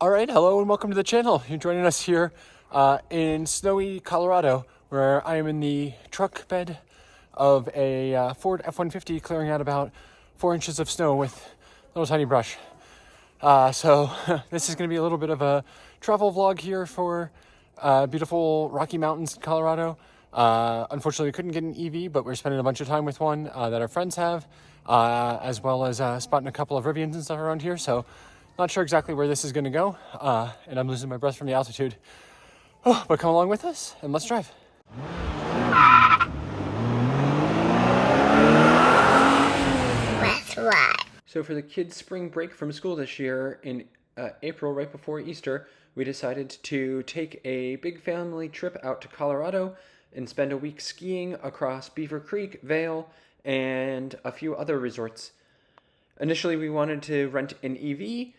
All right, hello and welcome to the channel. You're joining us here in snowy Colorado, where I am in the truck bed of a Ford F-150 clearing out about 4 inches of snow with a little tiny brush. So this is going to be a little bit of a travel vlog here for beautiful Rocky Mountains, Colorado. Unfortunately, we couldn't get an EV, but we're spending a bunch of time with one that our friends have, as well as spotting a couple of Rivians and stuff around here. So not sure exactly where this is going to go, and I'm losing my breath from the altitude. Oh, but come along with us and let's drive. Let's ride. So for the kids' spring break from school this year in April, right before Easter, we decided to take a big family trip out to Colorado and spend a week skiing across Beaver Creek, Vail, and a few other resorts. Initially, we wanted to rent an EV.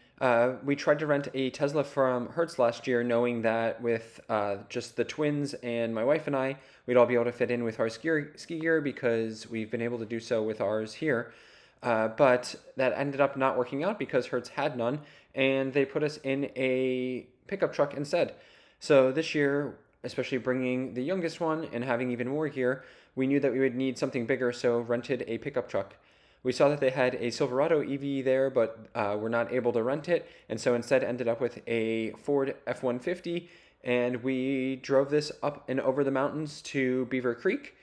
We tried to rent a Tesla from Hertz last year, knowing that with just the twins and my wife and I, we'd all be able to fit in with our ski gear because we've been able to do so with ours here. But that ended up not working out because Hertz had none, and they put us in a pickup truck instead. So this year, especially bringing the youngest one and having even more gear, we knew that we would need something bigger, so rented a pickup truck. We saw that they had a Silverado EV there, but were not able to rent it, and so instead ended up with a Ford F-150, and we drove this up and over the mountains to Beaver Creek.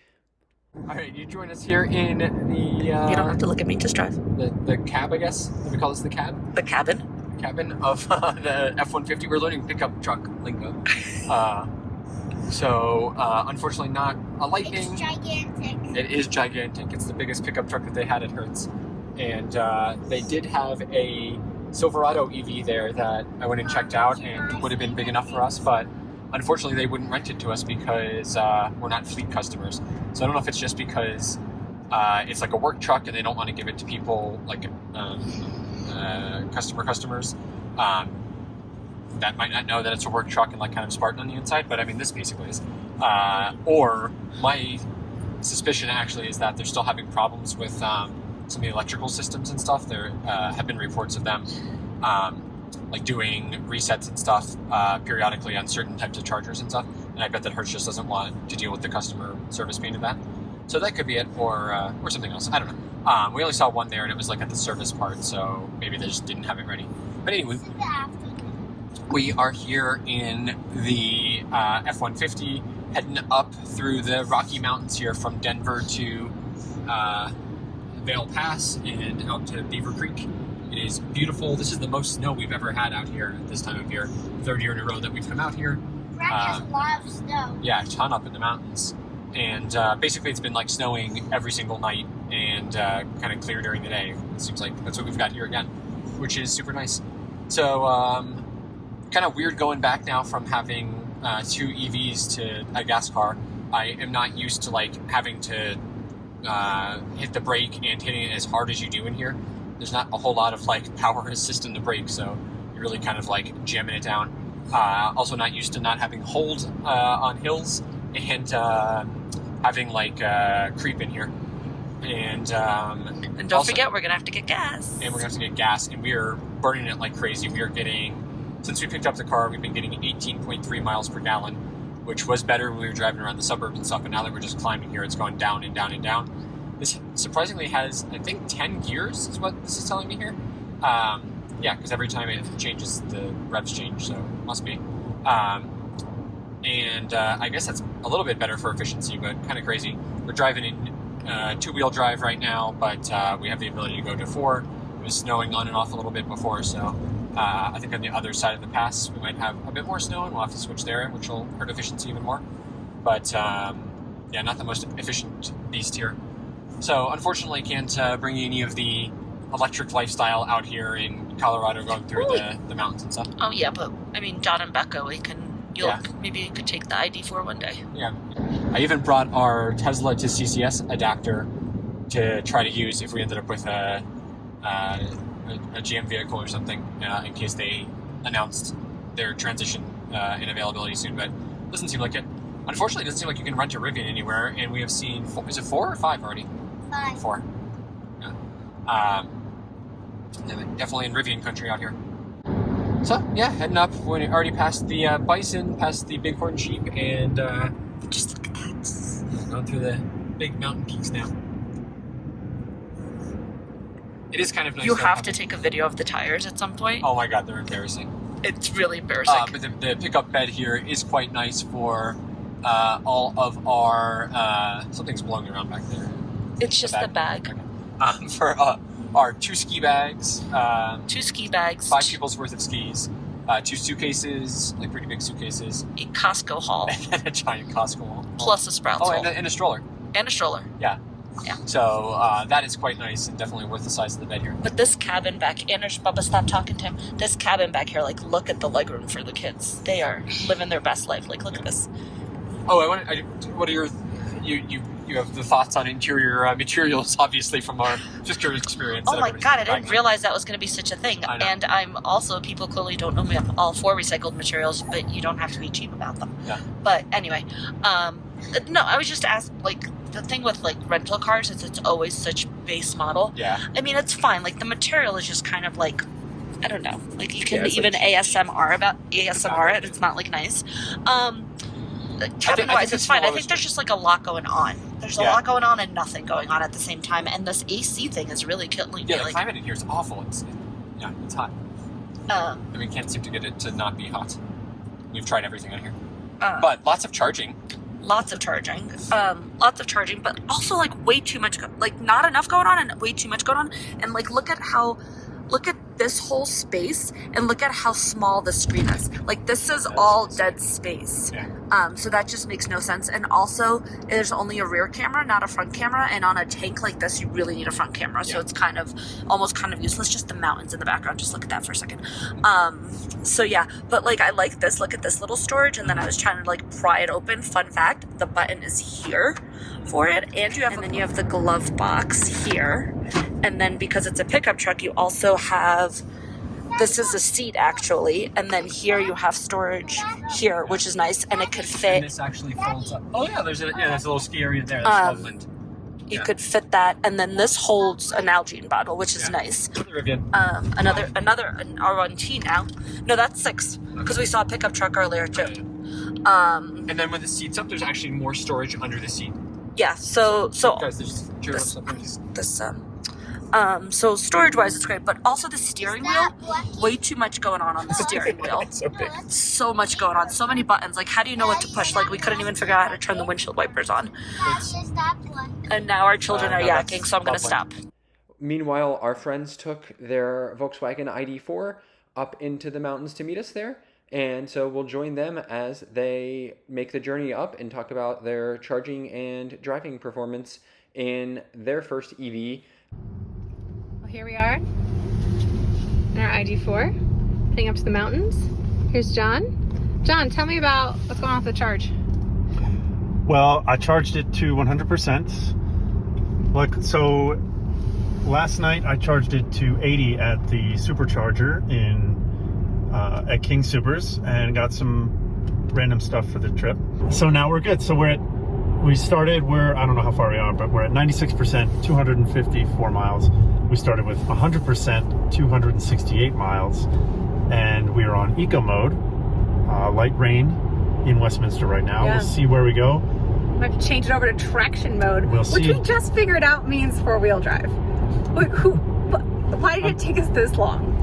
All right, you join us here in the... You don't have to look at me, just drive. The cab, I guess? Would we call this the cab? The cabin? The cabin of the F-150. We're learning pickup truck lingo. So, unfortunately not a Lightning. It's gigantic. It is gigantic. It's the biggest pickup truck that they had at Hertz. And they did have a Silverado EV there that I went and checked out and would have been big enough for us, but unfortunately they wouldn't rent it to us because we're not fleet customers. So I don't know if it's just because it's like a work truck and they don't want to give it to people like customers that might not know that it's a work truck and like kind of Spartan on the inside, but I mean this basically is. Or my suspicion actually is that they're still having problems with some of the electrical systems and stuff. There have been reports of them like doing resets and stuff periodically on certain types of chargers and stuff, and I bet that Hertz just doesn't want to deal with the customer service pain of that. So that could be it, or something else. I don't know. We only saw one there, and it was like at the service part, so maybe they just didn't have it ready. But anyway, we are here in the F-150, heading up through the Rocky Mountains here from Denver to Vail Pass and out to Beaver Creek. It is beautiful. This is the most snow we've ever had out here this time of year. Third year in a row that we've come out here. Has a lot of snow. Yeah, a ton up in the mountains. And basically it's been like snowing every single night and kind of clear during the day. It seems like that's what we've got here again, which is super nice. So kind of weird going back now from having two EVs to a gas car. I am not used to like having to hit the brake and hitting it as hard as you do in here. There's not a whole lot of like power assist in the brake, so you're really kind of like jamming it down. Also not used to not having hold on hills and having like creep in here. And don't also, forget, we're going to have to get gas. And we're going to have to get gas, and we are burning it like crazy. We are getting, since we picked up the car, we've been getting 18.3 miles per gallon, which was better when we were driving around the suburbs and stuff, and now that we're just climbing here, it's going down and down and down. This surprisingly has, I think, 10 gears is what this is telling me here. Yeah, because every time it changes, the revs change, so it must be. And I guess that's a little bit better for efficiency, but kind of crazy. We're driving in two-wheel drive right now, but we have the ability to go to 4. It was snowing on and off a little bit before, so I think on the other side of the pass we might have a bit more snow, and we'll have to switch there, which will hurt efficiency even more. But yeah, not the most efficient beast here. So unfortunately can't bring you any of the electric lifestyle out here in Colorado going through the mountains and stuff. Oh yeah, but I mean, John and Becca, maybe you could take the ID.4 one day. Yeah. I even brought our Tesla to CCS adapter to try to use if we ended up with a GM vehicle or something in case they announced their transition in availability soon, but it doesn't seem like it. Unfortunately, it doesn't seem like you can rent a Rivian anywhere, and we have seen, is it 4 or 5 already? 5. 4. Yeah. Definitely in Rivian country out here. So yeah, heading up. We already passed the bison, past the bighorn sheep, and Just look at that. going through the big mountain peaks now. It is kind of nice. You have to take a video of the tires at some point. Oh my god, they're embarrassing. It's really embarrassing. But the pickup bed here is quite nice for all of our... something's blowing around back there. It's just the bag. Okay. For our 2 ski bags. 2 ski bags. 5 people's worth of skis. 2 suitcases, like pretty big suitcases. A Costco haul. And a giant Costco haul. Plus a Sprouts haul. And a stroller. And a stroller. Yeah. Yeah. So that is quite nice and definitely worth the size of the bed here. But this cabin back, Anders, Bubba, stop talking to him. This cabin back here, like, look at the legroom for the kids. They are living their best life. Like, look at this. Oh, what are your... You have the thoughts on interior materials, obviously, from our just your experience. Oh my god, I didn't realize that was going to be such a thing. I know. And I'm also, people clearly don't know me. I'm all for recycled materials, but you don't have to be cheap about them. Yeah. But anyway, no, I was just asked, like, the thing with, like, rental cars is it's always such base model. Yeah. I mean, it's fine. Like, the material is just kind of like, I don't know. Like, you can Yeah, even like, ASMR it. It's not, like, nice. Cabin-wise, it's fine. I think there's just, like, a lot going on. There's a lot going on and nothing going on at the same time. And this AC thing is really killing me. Yeah, the like, climate in here is awful. It's hot. And we can't seem to get it to not be hot. We've tried everything on here. But lots of charging. Lots of charging. But also, like, way too much, like, not enough going on and way too much going on. And, like, look at this whole space and look at how small the screen is. Like, this is all dead space. Yeah. So that just makes no sense. And also, there's only a rear camera, not a front camera. And on a tank like this, you really need a front camera. So it's almost kind of useless. Just the mountains in the background. Just look at that for a second. So yeah, but like, I like this. Look at this little storage. And then I was trying to like pry it open. Fun fact, the button is here for it. And then you have the glove box here. And then because it's a pickup truck, you also have, this is a seat actually, and then here you have storage here, which is nice, and it could fit. And this actually folds up. Oh yeah, there's a little ski area there. That's Loveland. You could fit that, and then this holds an Nalgene bottle, which is nice. Rivian. An R1T now. No, that's 6 because we saw a pickup truck earlier too. And then when the seat's up, there's actually more storage under the seat. Yeah. So Guys, there's so storage-wise, it's great, but also the steering wheel, way too much going on the steering wheel. so big. So much going on, so many buttons. Like, how do you know what to push? Like, we couldn't even figure out how to turn the windshield wipers on. And now our children are yakking, so I'm going to stop. Meanwhile, our friends took their Volkswagen ID.4 up into the mountains to meet us there. And so we'll join them as they make the journey up and talk about their charging and driving performance in their first EV. Well, here we are in our ID.4, heading up to the mountains. Here's John. John, tell me about what's going on with the charge. Well, I charged it to 100%. Like, so last night I charged it to 80 at the supercharger at King Supers and got some random stuff for the trip. So now we're good. So I don't know how far we are, but we're at 96%, 254 miles. We started with 100%, 268 miles, and we are on eco mode, light rain in Westminster right now. Yeah. We'll see where we go. We have to change it over to traction mode, which we just figured out means four-wheel drive. Why did it take us this long?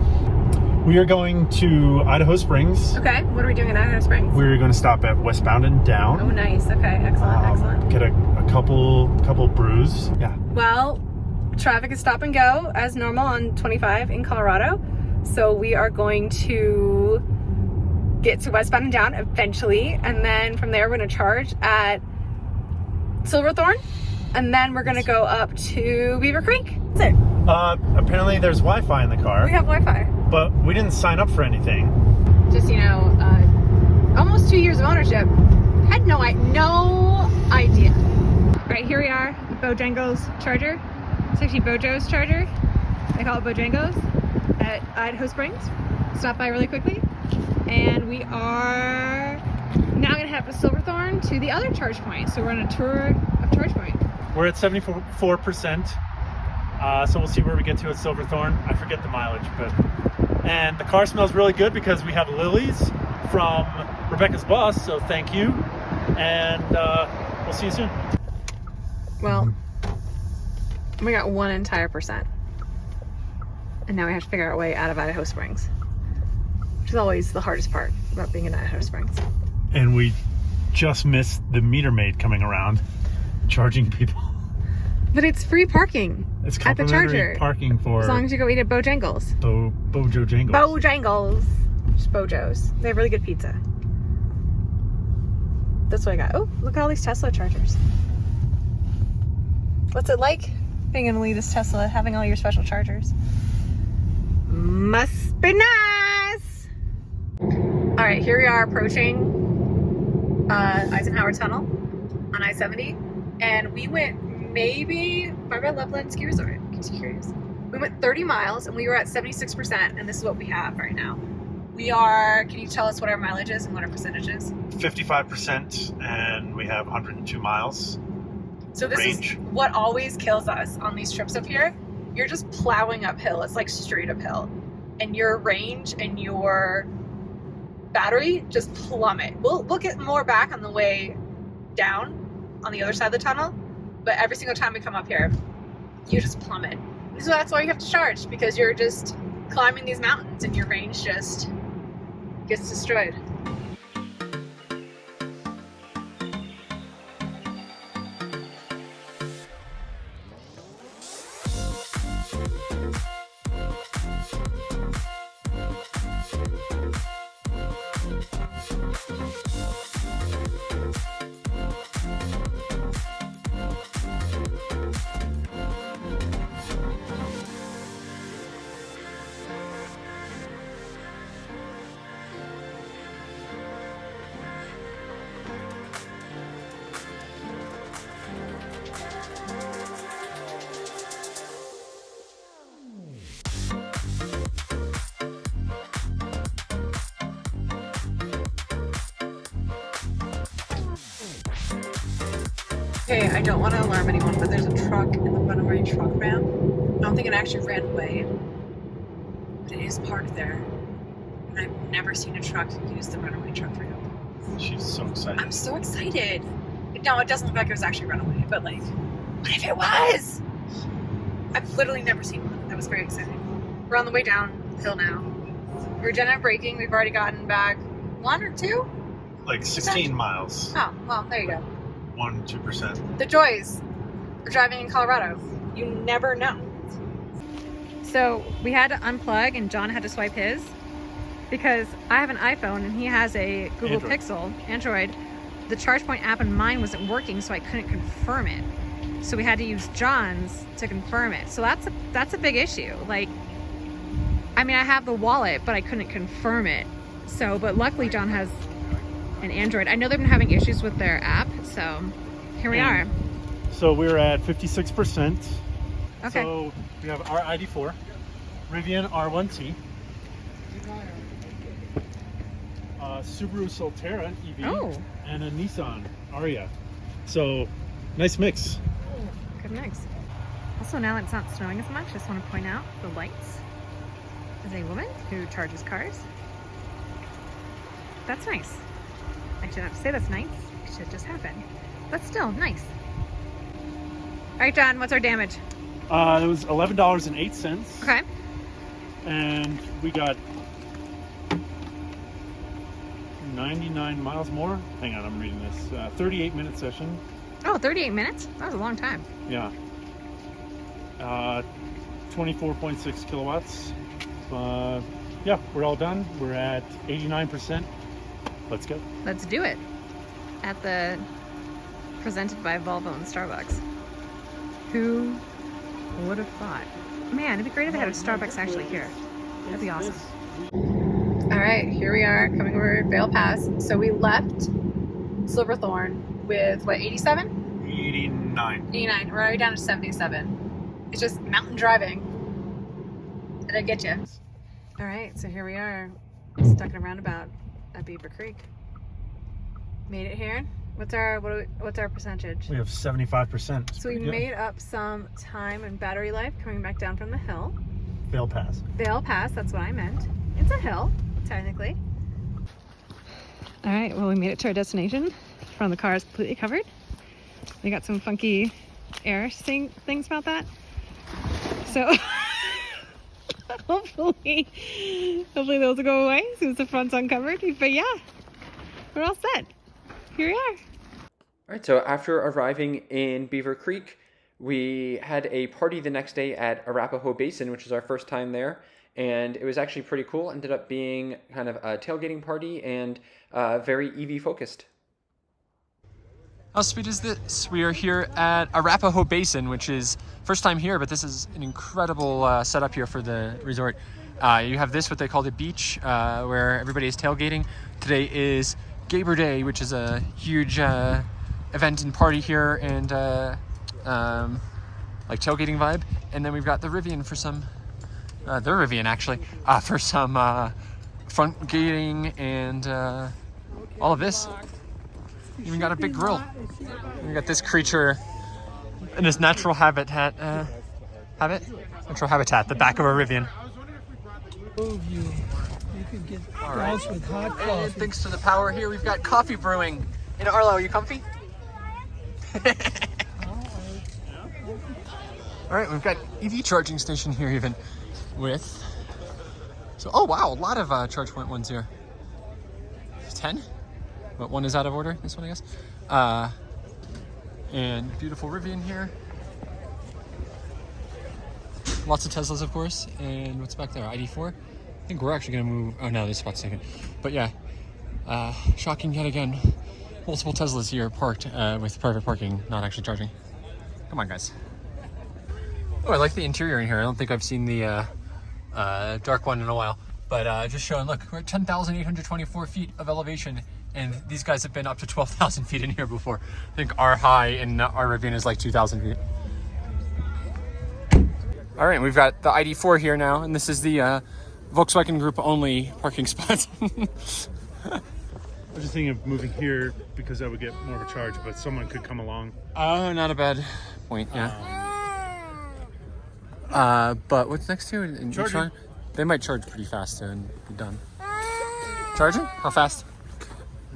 We are going to Idaho Springs. Okay, what are we doing in Idaho Springs? We're going to stop at Westbound and Down. Oh, nice. Okay, excellent. Get a couple brews. Yeah. Well, traffic is stop and go as normal on 25 in Colorado. So we are going to get to Westbound and Down eventually. And then from there, we're going to charge at Silverthorne. And then we're going to go up to Beaver Creek. That's it. Apparently there's Wi-Fi in the car. We have Wi-Fi. But we didn't sign up for anything. Just, almost 2 years of ownership. Had no idea. Right, here we are at Bojangles Charger. It's actually Bojo's Charger. They call it Bojangles at Idaho Springs. Stop by really quickly. And we are now going to head up to Silverthorne to the other charge point. So we're on a tour of charge point. We're at 74%. So we'll see where we get to at Silverthorne. I forget the mileage, but And the car smells really good because we have lilies from Rebecca's boss, so thank you. And we'll see you soon. Well, we got 1 entire percent. And now we have to figure out a way out of Idaho Springs. Which is always the hardest part about being in Idaho Springs. And we just missed the meter maid coming around, charging people. But it's free parking It's at the complimentary charger. parking for As long as you go eat at Bojangles. Bojangles. Bojangles. Just Bojo's. They have really good pizza. That's what I got. Oh, look at all these Tesla chargers. What's it like being in the latest Tesla, having all your special chargers? Must be nice. All right, here we are approaching Eisenhower Tunnel on I-70, and we went maybe by Loveland Ski Resort. In case you're curious, we went 30 miles and we were at 76%, and this is what we have right now. We are. Can you tell us what our mileage is and what our percentage is? 55%, and we have 102 miles. So this range. is what always kills us on these trips up here. You're just plowing uphill. It's like straight uphill. And your range and your battery just plummet. We'll get more back on the way down on the other side of the tunnel. But every single time we come up here, you just plummet. So that's why you have to charge, because you're just climbing these mountains and your range just gets destroyed. Okay, I don't want to alarm anyone, but there's a truck in the front of our truck ramp. I don't think it actually ran away, but it is parked there. And I've never seen a truck use the runaway truck ramp. She's so excited. I'm so excited. No, it doesn't look like it was actually run away, but like, what if it was? I've literally never seen one. That was very exciting. We're on the way downhill now. We're done at braking. We've already gotten back 1 or 2? Like 16 miles. Oh, well, there you go. 1-2%. The joys of driving in Colorado. You never know. So we had to unplug and John had to swipe his because I have an iPhone and he has a Google Pixel, Android. The ChargePoint app in mine wasn't working, so I couldn't confirm it. So we had to use John's to confirm it. So that's a big issue. Like, I mean, I have the wallet, but I couldn't confirm it. So, but luckily John has an Android. I know they've been having issues with their app, so here we are. So we're at 56%. Okay. So we have our ID.4, Rivian R1S, Subaru Solterra EV, and a Nissan Ariya. So nice mix. Good mix. Also, now that it's not snowing as much, I just want to point out the lights. As a woman who charges cars. That's nice. I shouldn't have to say that's nice. It should just happen. But still, nice. All right, John, what's our damage? It was $11.08. Okay. And we got 99 miles more. Hang on, I'm reading this. 38-minute session. Oh, 38 minutes? That was a long time. Yeah. 24.6 kilowatts. Yeah, we're all done. We're at 89%. Let's go. Let's do it. At the presented by Volvo and Starbucks. Who would have thought? Man, it'd be great if they had a Starbucks actually here. That'd be awesome. All right, here we are coming over Vail Pass. So we left Silverthorne with what, 87? 89. 89. We're already down to 77. It's just mountain driving. It'll get you. All right, so here we are, stuck in a roundabout at Beaver Creek. Made it here. What's our percentage? We have 75%. So we made up some time and battery life coming back down from the hill. Vail Pass. Vail Pass, that's what I meant. It's a hill, technically. All right, well, we made it to our destination. Front of the car is completely covered. We got some funky air things about that. So hopefully those will go away since the front's uncovered. But yeah, we're all set. Here we are. All right, so after arriving in Beaver Creek, we had a party the next day at Arapaho Basin, which is our first time there. And it was actually pretty cool. Ended up being kind of a tailgating party and very EV focused. How sweet is this? We are here at Arapaho Basin, which is first time here, but this is an incredible setup here for the resort. You have this, what they call the beach, where everybody is tailgating. Today is Gaber Day, which is a huge event and party here, and like tailgating vibe. And then we've got the Rivian for some, for some front gating and all of this. Even got a big grill. We got this creature in his natural habitat, the back of a Rivian. You could get All right. with hot And coffee. thanks to the power here, we've got coffee brewing. And Arlo, are you comfy? All right, we've got EV charging station here even with, so, oh wow, a lot of charge point ones here. 10, but one is out of order, this one I guess. And beautiful Rivian here. Lots of Teslas, of course. And what's back there, ID.4? I think we're actually gonna move, oh no, this spot's taken. But yeah, shocking yet again. Multiple Teslas here parked with private parking, not actually charging. Come on, guys. Oh, I like the interior in here. I don't think I've seen the dark one in a while. But just showing, look, we're at 10,824 feet of elevation, and these guys have been up to 12,000 feet in here before. I think our high in our Rivian is like 2,000 feet. All right, we've got the ID.4 here now, and this is the Volkswagen Group only parking spot. I was just thinking of moving here because I would get more of a charge, but someone could come along. Oh, not a bad point, yeah. But what's next to it? Charging. They might charge pretty fast and be done. Charging? How fast?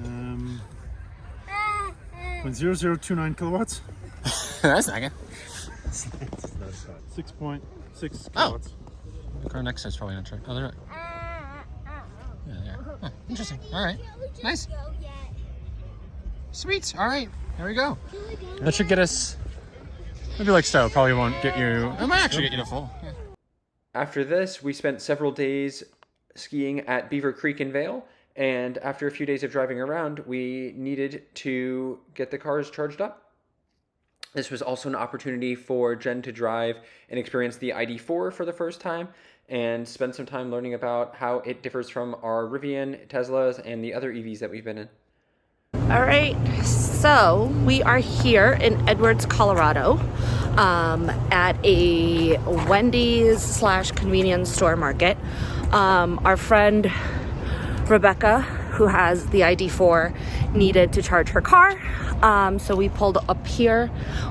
0.0029 kilowatts. That's not good. 6.6 Oh. kilowatts. The car next to it's probably not charging. Oh, they're not. Yeah, they are. Huh, interesting. All right. Nice. Sweet. All right. There we go. That should get us, maybe like so. Probably won't get you, it might actually get you to full. Yeah. After this, we spent several days skiing at Beaver Creek in Vail. And after a few days of driving around, we needed to get the cars charged up. This was also an opportunity for Jen to drive and experience the ID.4 for the first time and spend some time learning about how it differs from our Rivian, Teslas, and the other EVs that we've been in. All right, so we are here in Edwards, Colorado, at a Wendy's / convenience store market. Our friend Rebecca, who has the ID.4, needed to charge her car. So we pulled up here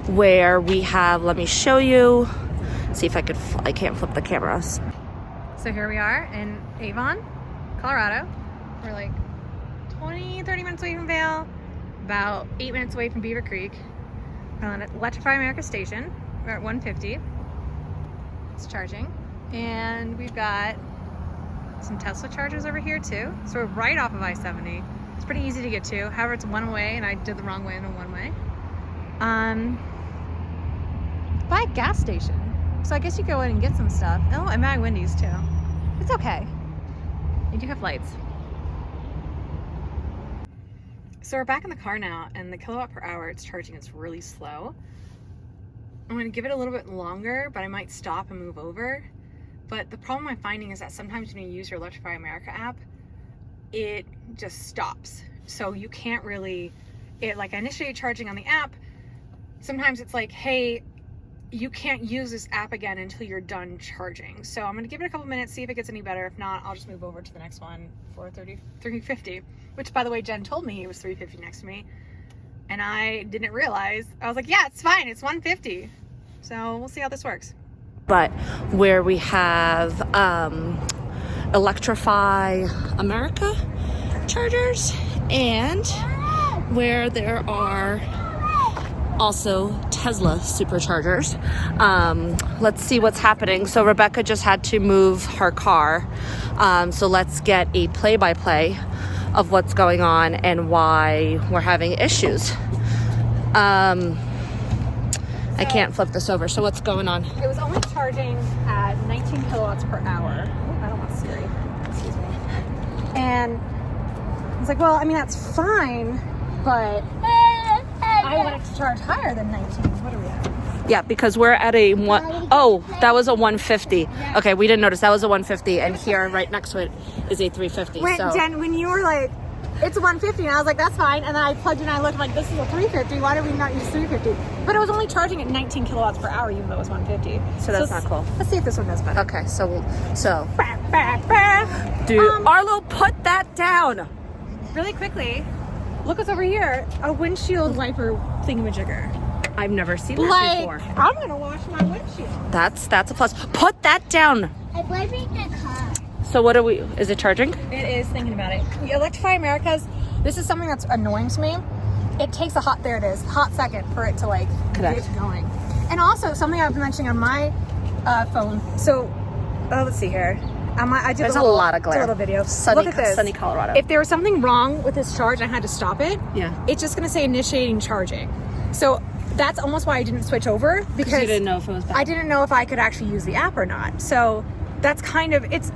where we have, let me show you, see if I can't flip the cameras. So here we are in Avon, Colorado. We're like 20-30 minutes away from Vail, about 8 minutes away from Beaver Creek. We're on Electrify America station. We're at 150. It's charging. And we've got some Tesla chargers over here too. So we're right off of I-70. It's pretty easy to get to. However, it's one way and I did the wrong way in a one way. By a gas station. So I guess you go in and get some stuff. Oh, and by Wendy's too. It's okay. They do have lights. So we're back in the car now, and the kilowatt per hour it's charging is really slow. I'm gonna give it a little bit longer, but I might stop and move over. But the problem I'm finding is that sometimes when you use your Electrify America app, it just stops. So you can't really, like I initiate charging on the app, sometimes it's like, hey, you can't use this app again until you're done charging. So I'm gonna give it a couple minutes, see if it gets any better. If not, I'll just move over to the next one for 350, which by the way, Jen told me it was 350 next to me. And I didn't realize, I was like, yeah, it's fine, it's 150. So we'll see how this works. but where we have Electrify America chargers, and where there are also Tesla superchargers. Let's see what's happening. So Rebecca just had to move her car. So let's get a play-by-play of what's going on and why we're having issues. I can't flip this over. So what's going on? It was only charging at 19 kilowatts per hour. Oh, I don't want Siri. Excuse me. And I was like, well, I mean, that's fine, but I want it to charge higher than 19. What are we at? Yeah, because we're at a one. Oh, that was a 150. Okay, we didn't notice that was a 150, and here right next to it is a 350. Jen, when you were like, it's a 150, and I was like, that's fine. And then I plugged in, and I looked like, this is a 350. Why did we not use 350? But it was only charging at 19 kilowatts per hour, even though it was 150. So that's not cool. Let's see if this one does better. Okay, so dude, Arlo, put that down. Really quickly, look what's over here. A windshield wiper thingamajigger. I've never seen that before. I'm gonna wash my windshield. That's a plus. Put that down. I'm wiping the car. So what are we? Is it charging? It is, thinking about it. Electrify Americas. This is something that's annoying to me. It takes a hot second for it to like Connect. get going. And also something I've been mentioning on my phone. So let's see here. I did There's a lot of glare. It's a little video. Sunny, Look at this. sunny Colorado. If there was something wrong with this charge and I had to stop it, Yeah. it's just gonna say initiating charging. So that's almost why I didn't switch over, because you didn't know if it was bad. I didn't know if I could actually use the app or not. So that's kind of it's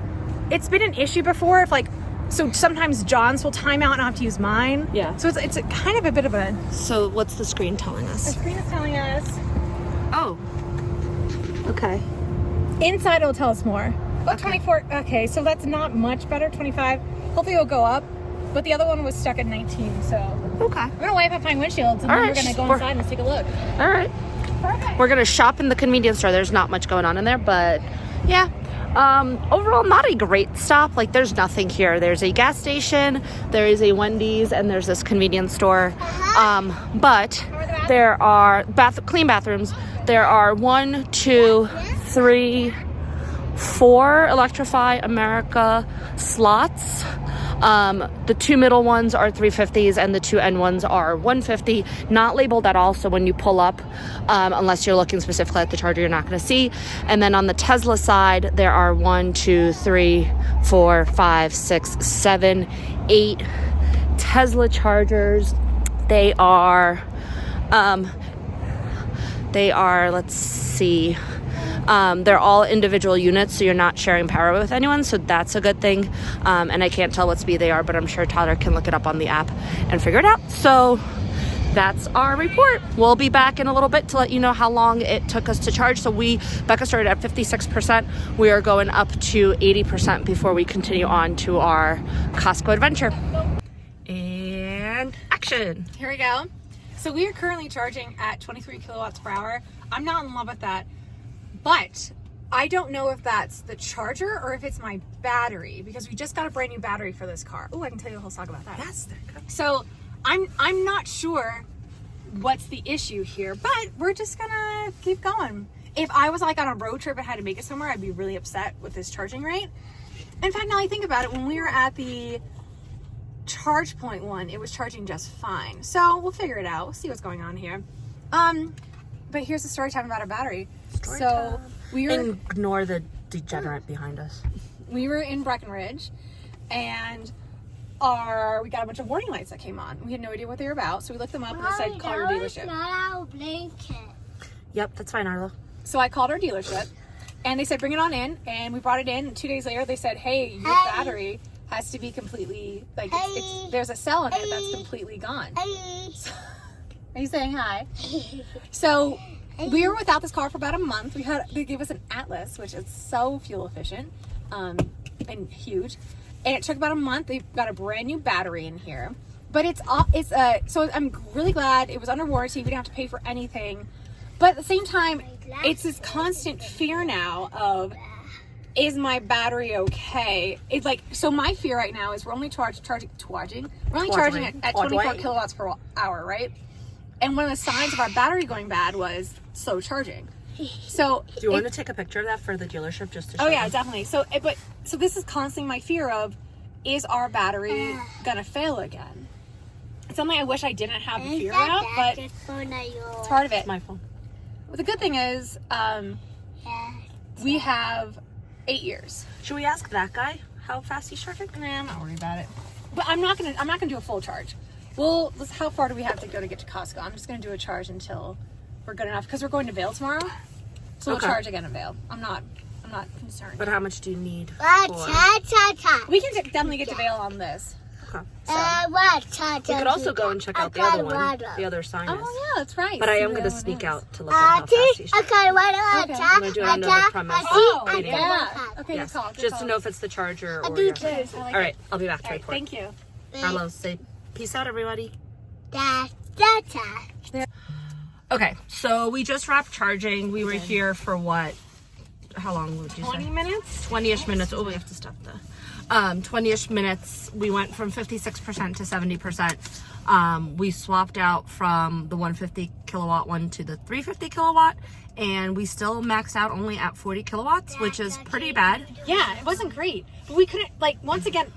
been an issue before. If like, so sometimes John's will time out and I have to use mine. Yeah. So it's a kind of a bit of a. So what's the screen telling The us? screen is telling us. Oh. Okay. Inside it'll tell us more. Oh, 24. Okay, so that's not much better. 25. Hopefully it'll go up. But the other one was stuck at 19. So Okay. we're gonna wipe up my windshields and then we're gonna go inside and take a look. All right. Perfect. We're gonna shop in the convenience store. There's not much going on in there, but yeah. Overall, not a great stop. Like, there's nothing here. There's a gas station, there is a Wendy's, and there's this convenience store. But there are clean bathrooms. There are 1, 2, 3, 4 Electrify America slots. The 2 middle ones are 350s and the 2 end ones are 150, not labeled at all. So when you pull up, unless you're looking specifically at the charger, you're not going to see. And then on the Tesla side, there are 1, 2, 3, 4, 5, 6, 7, 8 Tesla chargers. They are, let's see. They're all individual units, so you're not sharing power with anyone, so that's a good thing. And I can't tell what speed they are, but I'm sure Tyler can look it up on the app and figure it out. So that's our report. We'll be back in a little bit to let you know how long it took us to charge. So Becca started at 56%. We are going up to 80% before we continue on to our Costco adventure. And action. Here we go. So we are currently charging at 23 kilowatts per hour. I'm not in love with that, but I don't know if that's the charger or if it's my battery, because we just got a brand new battery for this car. Oh, I can tell you a whole song about that. Yes, there you go. So I'm not sure what's the issue here, but we're just gonna keep going. If I was like on a road trip and had to make it somewhere, I'd be really upset with this charging rate. In fact, now I think about it, when we were at the charge point one, it was charging just fine. So we'll figure it out. We'll see what's going on here. But here's the story time about our battery. We were Ignore the degenerate behind us. We were in Breckenridge, and we got a bunch of warning lights that came on. We had no idea what they were about, so we looked them up and it said call your dealership. Not our blanket. Yep, that's fine, Arlo. So I called our dealership, and they said bring it on in, and we brought it in. And 2 days later, they said, hey, your battery has to be completely, like, there's a cell in it that's completely gone. Are you saying hi? So we were without this car for about a month. They gave us an Atlas, which is so fuel efficient and huge. And it took about a month. They've got a brand new battery in here, but so I'm really glad it was under warranty. We didn't have to pay for anything, but at the same time, it's this constant fear now of, is my battery okay? It's like, so my fear right now is we're only charging at 24 kilowatts per hour, right? And one of the signs of our battery going bad was slow charging. So Do you want to take a picture of that for the dealership just to show oh yeah, them? definitely. So this is constantly my fear of, is our battery gonna fail again? It's something I wish I didn't have the fear of, but it's part of it. It's my phone. Well, the good thing is, we have 8 years. Should we ask that guy how fast he's charging? Nah, I'm not worried about it. But I'm not gonna do a full charge. How far do we have to go to get to Costco? I'm just gonna do a charge until we're good enough, because we're going to Vail tomorrow. So we'll charge again in Vail. I'm not concerned. But how much do you need? We can definitely get to Vail on this. Okay. We We could also go and check out the other one, the other sign is. Oh yeah, that's right. But I am going to sneak out to look at how fast he's charging. I'm going to do it under the premise. Oh, Waiting. yeah. Okay, Yes. good call. Just to know if it's the charger or do your... too. I like All right, I'll be back to All right, report. thank you. Carlos, say peace out, everybody. That's Okay, so we just wrapped charging. We were here for what? How long would you say? 20 minutes? 20-ish minutes. Oh, we have to stop the 20-ish minutes. We went from 56% to 70%. We swapped out from the 150 kilowatt one to the 350 kilowatt, and we still maxed out only at 40 kilowatts, which is pretty bad. Yeah, it wasn't great. But we couldn't, once again,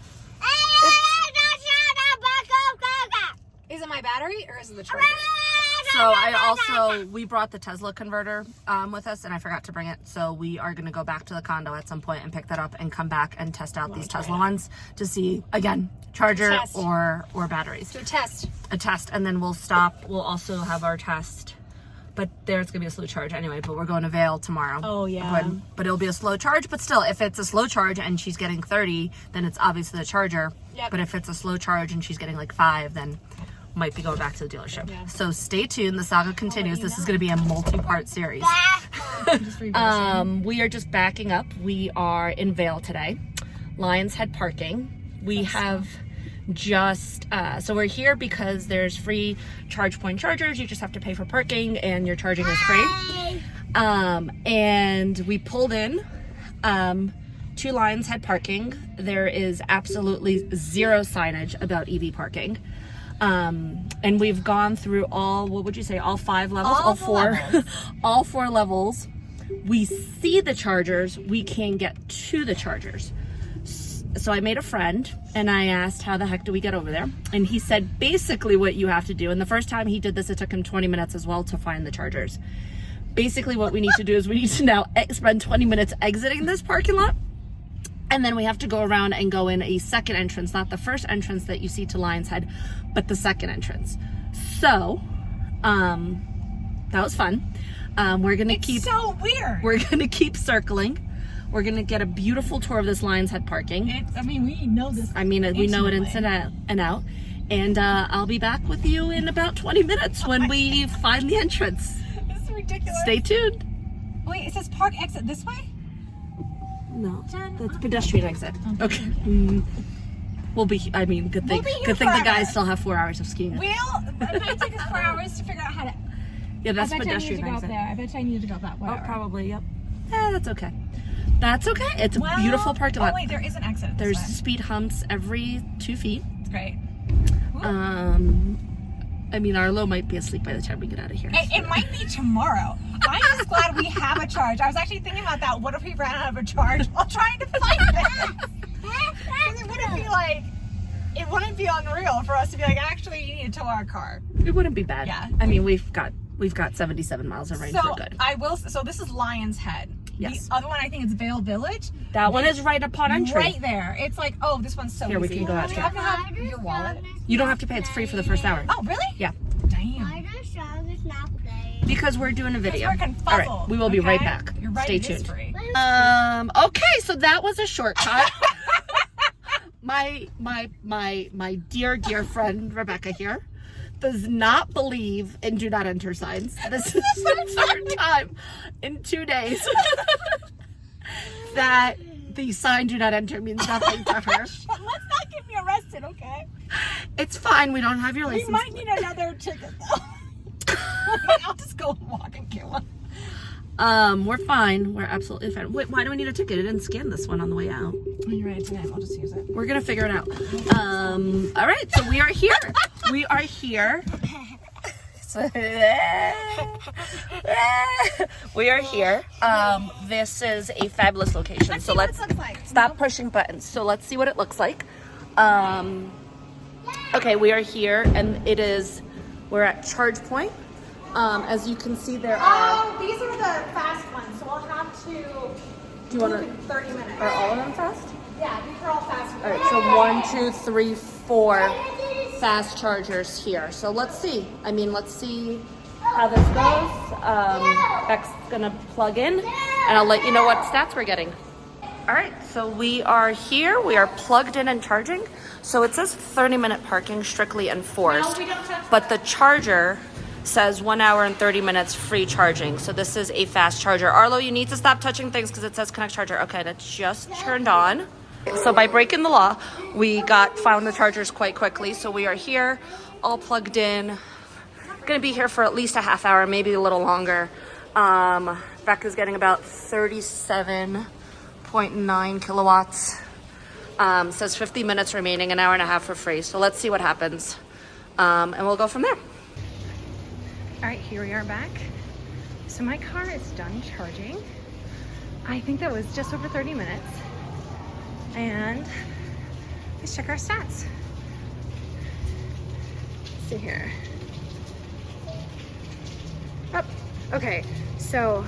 is it my battery or is it the charger? So we brought the Tesla converter with us, and I forgot to bring it. So we are going to go back to the condo at some point and pick that up and come back and test out these Tesla ones to see, again, charger or batteries. Do a test. A test, and then we'll stop. We'll also have our test, but there's going to be a slow charge anyway, but we're going to Vail tomorrow. Oh, yeah. But it'll be a slow charge, but still, if it's a slow charge and she's getting 30, then it's obviously the charger. Yep. But if it's a slow charge and she's getting like 5, then might be going back to the dealership. Yeah. So stay tuned. The saga continues. This is going to be a multi-part series. We are just backing up. We are in Vail today. Lions Head parking. We have just so we're here because there's free charge point chargers. You just have to pay for parking and your charging is free. And we pulled in to Lions Head parking. There is absolutely zero signage about EV parking. And we've gone through all 5 levels? All 4. All 4 levels. We see the chargers. We can get to the chargers. So I made a friend and I asked, how the heck do we get over there? And he said basically what you have to do. And the first time he did this, it took him 20 minutes as well to find the chargers. Basically what we need to do is we need to now spend 20 minutes exiting this parking lot. And then we have to go around and go in a second entrance, not the first entrance that you see to Lion's Head, but the second entrance. So, that was fun. We're gonna So weird. We're gonna keep circling. We're gonna get a beautiful tour of this Lion's Head parking. We know this. We know it inside and out. And I'll be back with you in about 20 minutes when we find the entrance. This is ridiculous. Stay tuned. Wait, it says park exit this way? No, that's pedestrian exit. Okay. We'll be. Good thing. We'll be here Good thing the forever. guys still have 4 hours of skiing. It might take us 4 hours to figure out how to. Yeah, that's I bet I need to pedestrian go up exit. there. I bet I need to go that way. Oh, probably. Yep. That's okay. That's okay. It's a beautiful parking lot. Oh wait, there is an exit. There's speed humps every 2 feet. It's great. Arlo might be asleep by the time we get out of here. It might be tomorrow. I'm just glad we have a charge. I was actually thinking about that. What if we ran out of a charge while trying to find it? It wouldn't be unreal for us to be like, actually, you need to tow our car. It wouldn't be bad. Yeah. We've got 77 miles of range. We're good. So this is Lion's Head. Yes. The other one, I think it's Vail Village. That one is right upon entry. Right there. It's like, oh, this one's so Here, we easy. can go out Do you there. have to have your wallet? You don't have to pay. It's free for the first hour. Oh, really? Yeah. Damn. Because we're doing a video. We're confuzzled, All right, we will be right okay? back. You're right, Stay it is tuned. free. Okay, so that was a shortcut. my dear friend Rebecca here does not believe in do not enter signs. This is the third time in 2 days that the sign do not enter means nothing to her. Let's not get me arrested, okay? It's fine. We don't have your license. We might need another ticket though. I'll just go walk and get one. We're fine. We're absolutely fine. Wait, why do we need a ticket? I didn't scan this one on the way out. You're right, today. I'll just use it. We're gonna figure it out. All right, so we are here. We are here. stats. We are here. This is a fabulous location. So let's stop pushing buttons. So let's see what it looks like. Okay, we are here, and we're at Charge Point. As you can see, there are. Oh, these are the fast ones, so I'll have to. Do you want to? 30 minutes. Are all of them fast? Yeah, these are all fast. All right, so 1, 2, 3, 4 fast chargers here. So let's see. Let's see how this goes. Beck's gonna plug in, and I'll let you know what stats we're getting. All right, so we are here. We are plugged in and charging. So it says 30-minute parking, strictly enforced. But the charger says 1 hour and 30 minutes free charging. So this is a fast charger. Arlo, you need to stop touching things because it says connect charger. Okay, that's just turned on. So by breaking the law, we found the chargers quite quickly. So we are here, all plugged in. Gonna be here for at least a half hour, maybe a little longer. Becca's getting about 37.9 kilowatts. Says 50 minutes remaining, an hour and a half for free. So let's see what happens. And we'll go from there. All right, here we are back. So my car is done charging. I think that was just over 30 minutes. And let's check our stats. Let's see here. Oh, okay, so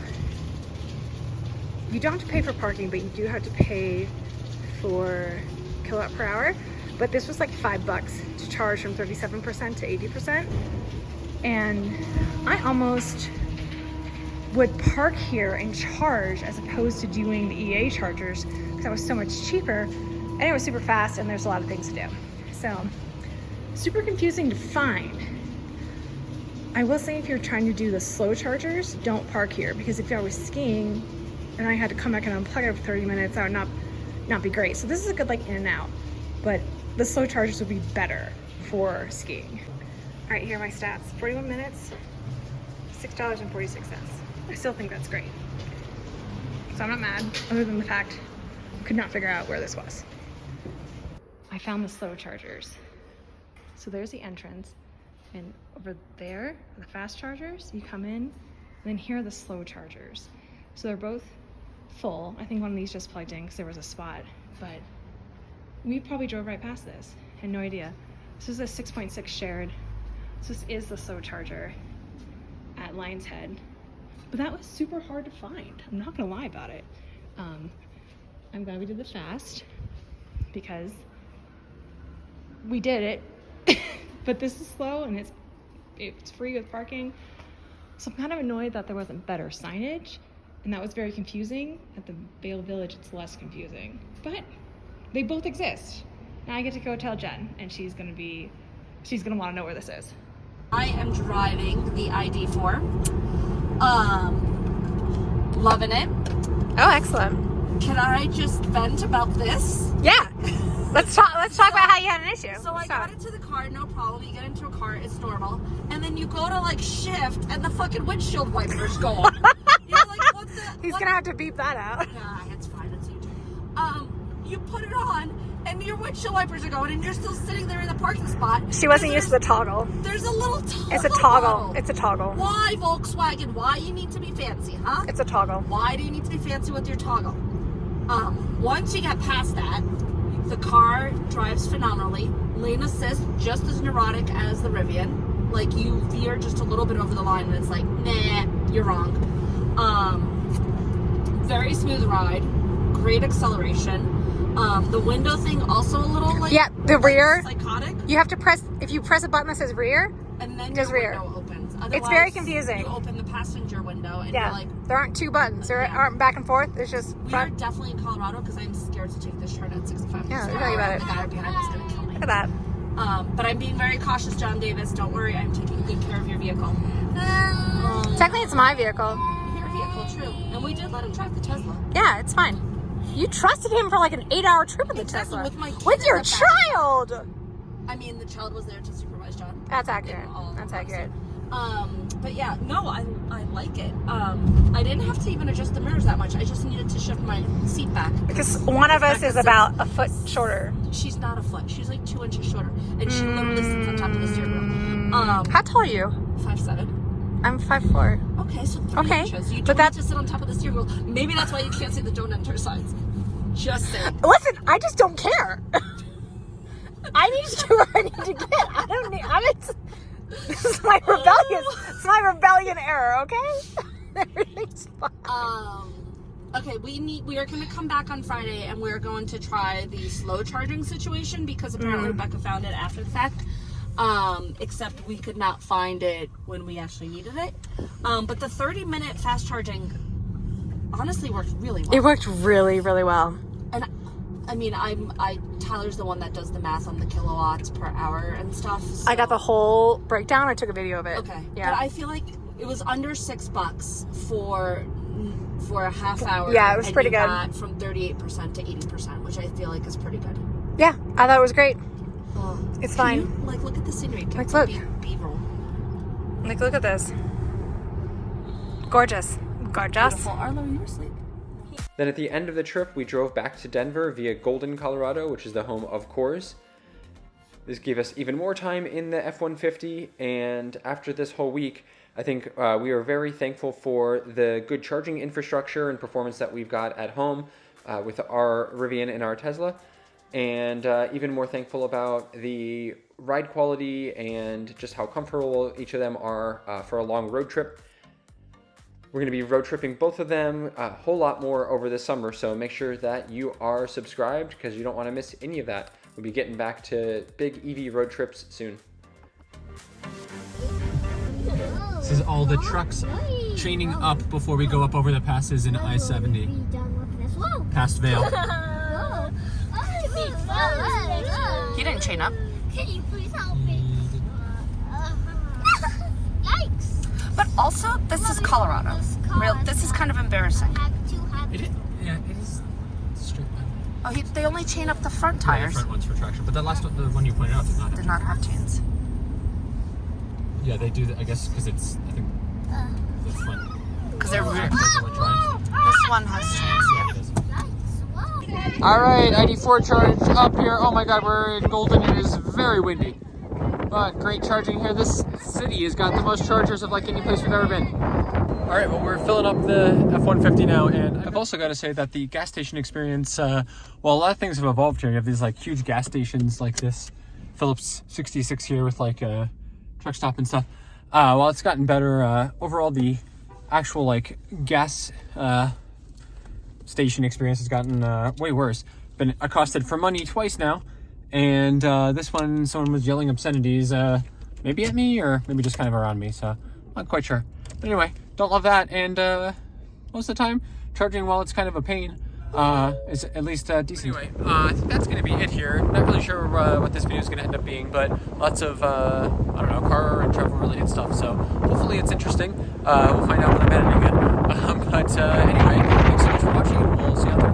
you don't have to pay for parking, but you do have to pay for kilowatt per hour. But this was like $5 to charge from 37% to 80%. And I almost would park here and charge as opposed to doing the EA chargers because that was so much cheaper and it was super fast and there's a lot of things to do. So super confusing to find. I will say if you're trying to do the slow chargers, don't park here, because if I was skiing and I had to come back and unplug it for 30 minutes, that would not be great. So this is a good like in and out, but the slow chargers would be better for skiing. All right, here are my stats. 41 minutes, $6.46. I still think that's great. So I'm not mad, other than the fact I could not figure out where this was. I found the slow chargers. So there's the entrance, and over there, the fast chargers, you come in, and then here are the slow chargers. So they're both full. I think one of these just plugged in because there was a spot, but we probably drove right past this. Had no idea. This is a 6.6 shared. So this is the slow charger at Lion's Head. But that was super hard to find. I'm not gonna lie about it. I'm glad we did the fast because we did it. But this is slow and it's free with parking. So I'm kind of annoyed that there wasn't better signage, and that was very confusing. At the Vail Village, it's less confusing. But they both exist. Now I get to go tell Jen, and she's gonna want to know where this is. I am driving the ID.4. Loving it. Oh, excellent. Can I just vent about this? Yeah. Let's talk about how you had an issue. So I got into the car, no problem. You get into a car, it's normal. And then you go to like shift and the fucking windshield wipers go on. You're like, what the? He's gonna have to beep that out. Nah, it's fine, it's YouTube. You put it on and your windshield wipers are going and you're still sitting there in the parking spot. She wasn't used to the toggle. There's a little toggle. It's a toggle. It's a toggle. Why, Volkswagen? Why you need to be fancy, huh? It's a toggle. Why do you need to be fancy with your toggle? Once you get past that, the car drives phenomenally. Lane assist, just as neurotic as the Rivian. Like, you veer just a little bit over the line and it's like, nah, you're wrong. Very smooth ride, great acceleration. The window thing also a little like, yeah, the rear psychotic. You have to press, if you press a button that says rear, and then your rear window opens. It's Otherwise, very confusing. You open the passenger window and yeah, you're like, there aren't two buttons. There aren't back and forth. It's just we front. are definitely in Colorado because I'm scared to take this turn at 65. Yeah, let me tell you about it. The guy behind me is gonna kill me. Look at that. But I'm being very cautious, John Davis. Don't worry, I'm taking good care of your vehicle. Technically, it's my vehicle. Your vehicle, true. And we did let him drive the Tesla. Yeah, it's fine. You trusted him for like an 8-hour trip in the Exactly, Tesla. with my kid with your in the back. child. I mean, the child was there to supervise John. That's accurate. All That's honesty. accurate. But yeah, no, I like it. I didn't have to even adjust the mirrors that much. I just needed to shift my seat back. Because one of us is about a foot shorter. She's not a foot. She's like 2 inches shorter. And she literally sits on top of the steering wheel. How tall are you? 5'7"? I'm 5'4". Okay, so 3 Okay, inches. You but don't that- need to sit on top of the steering wheel. Maybe that's why you can't see the don't enter signs. Just saying. Listen, I just don't care. I need to do what I need to get. I don't need. This is my rebellion. It's my rebellion error. Okay. Everything's fine. Okay, we are going to come back on Friday and we're going to try the slow charging situation because apparently Rebecca found it after the fact. Except we could not find it when we actually needed it. But the 30-minute fast charging honestly worked really well. It worked really, really well. And I mean, Tyler's the one that does the math on the kilowatts per hour and stuff. So. I got the whole breakdown. I took a video of it. Okay. Yeah. But I feel like it was under $6 for a half hour. Yeah, it was pretty good. Got from 38% to 80%, which I feel like is pretty good. Yeah, I thought it was great. It's fine. You, look at the scenery. Like, look. B-roll. Like, look at this. Gorgeous. Gorgeous. Beautiful. Arlo, you were asleep. Then at the end of the trip, we drove back to Denver via Golden, Colorado, which is the home of Coors. This gave us even more time in the F-150, and after this whole week, I think we are very thankful for the good charging infrastructure and performance that we've got at home with our Rivian and our Tesla, and even more thankful about the ride quality and just how comfortable each of them are for a long road trip. We're going to be road tripping both of them a whole lot more over the summer, so make sure that you are subscribed because you don't want to miss any of that. We'll be getting back to big EV road trips soon. This is all the trucks chaining up before we go up over the passes in I-70 past Vail. He didn't chain up. Can you please help me? Yikes! But also, this is Colorado. This is kind of embarrassing. It is, yeah, it is straight line. Oh, they only chain up the front Yeah, the tires. front one's for traction, but the last one, the one you pointed out, did not have. chains. Yeah, they do. I guess because it's, I think, the front. Because they're rear. What drives. This one has chains, yeah. It is. All right, ID.4 charge up here. Oh my God, we're in Golden. It is very windy, but great charging here. This city has got the most chargers of like any place we've ever been. All right, well, we're filling up the F-150 now, and I've also got to say that the gas station experience, well, a lot of things have evolved here. You have these like huge gas stations like this Phillips 66 here with like a truck stop and stuff. Well, it's gotten better. Overall, the actual like gas station experience has gotten way worse. Been accosted for money twice now, and this one, someone was yelling obscenities, maybe at me or maybe just kind of around me, so not quite sure. But anyway, don't love that, and most of the time, charging while it's kind of a pain is at least decent. Anyway, I think that's going to be it here. Not really sure what this video is going to end up being, but lots of, I don't know, car and travel related stuff, so hopefully it's interesting. We'll find out when I'm editing it. But anyway, thanks so much for watching. We'll see you on the